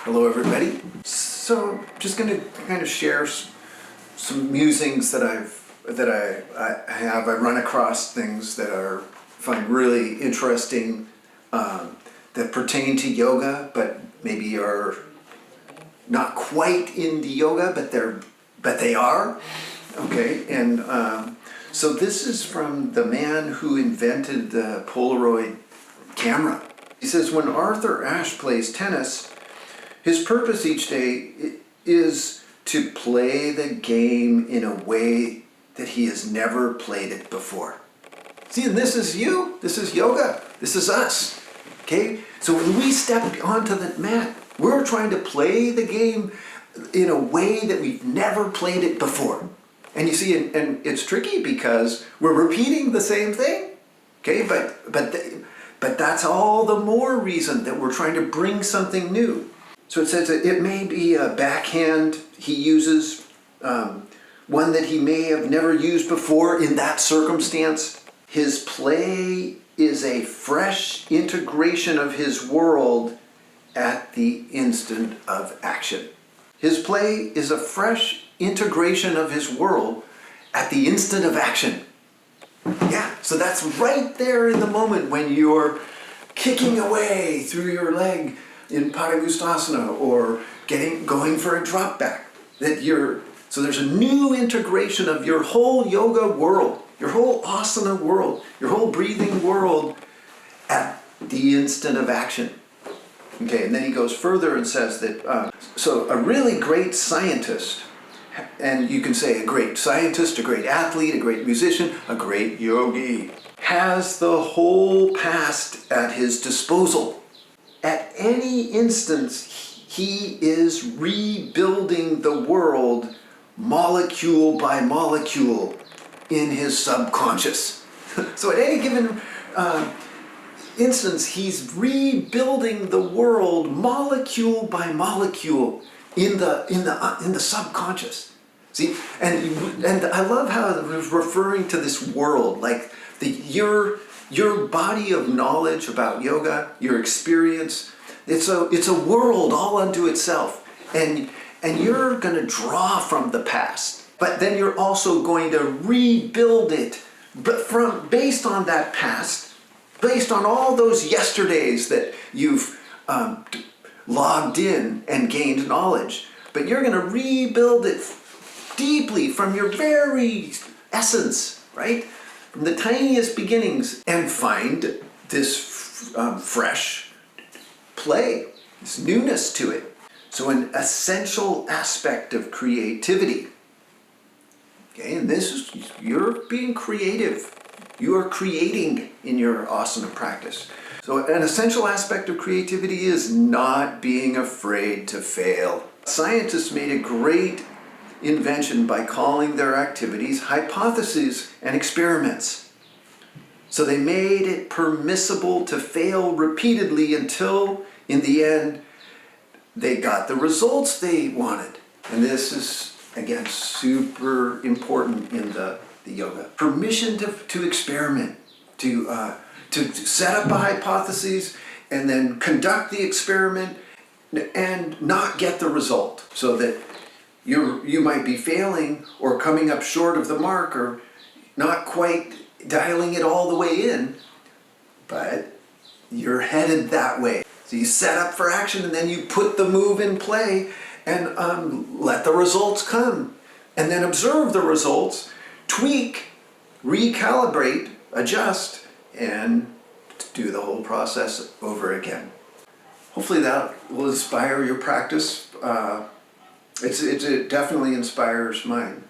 Hello everybody. So just going to kind of share some musings that I have. I run across things that I find really interesting that pertain to yoga, but maybe are not quite into yoga, but they are. Okay, and so this is from the man who invented the Polaroid camera. He says, when Arthur Ashe plays tennis, his purpose each day is to play the game in a way that he has never played it before. See, and this is you. This is yoga. This is us. Okay? So when we step onto the mat, we're trying to play the game in a way that we've never played it before. And you see, and it's tricky because we're repeating the same thing. Okay? But that's all the more reason that we're trying to bring something new. So it says that it may be a backhand he uses, one that he may have never used before in that circumstance. His play is a fresh integration of his world at the instant of action. His play is a fresh integration of his world at the instant of action. Yeah, so that's right there in the moment when you're kicking away through your leg in Padangusthasana or going for a drop back. So there's a new integration of your whole yoga world, your whole asana world, your whole breathing world at the instant of action. Okay, and then he goes further and says that, so a really great scientist, and you can say a great scientist, a great athlete, a great musician, a great yogi, has the whole past at his disposal. At any instance, he is rebuilding the world molecule by molecule in his subconscious. So at any given instance, he's rebuilding the world molecule by molecule in the subconscious. See, and I love how it was referring to this world, like your body of knowledge about yoga, your experience. It's a world all unto itself, and you're going to draw from the past, but then you're also going to rebuild it, but based on that past, based on all those yesterdays that you've logged in and gained knowledge. But you're going to rebuild it deeply from your very essence, right? From the tiniest beginnings, and find this fresh play, this newness to it. So an essential aspect of creativity. Okay, and this is, you're being creative. You are creating in your asana practice. So an essential aspect of creativity is not being afraid to fail. Scientists made a great invention by calling their activities hypotheses and experiments. So they made it permissible to fail repeatedly until, in the end, they got the results they wanted. And this is, again, super important in the yoga. Permission to experiment, to set up a hypothesis and then conduct the experiment and not get the result, so that you might be failing or coming up short of the mark or not quite dialing it all the way in, but you're headed that way. So you set up for action and then you put the move in play and let the results come, and then observe the results, tweak, recalibrate, adjust, and do the whole process over again. Hopefully that will inspire your practice. It definitely inspires mine.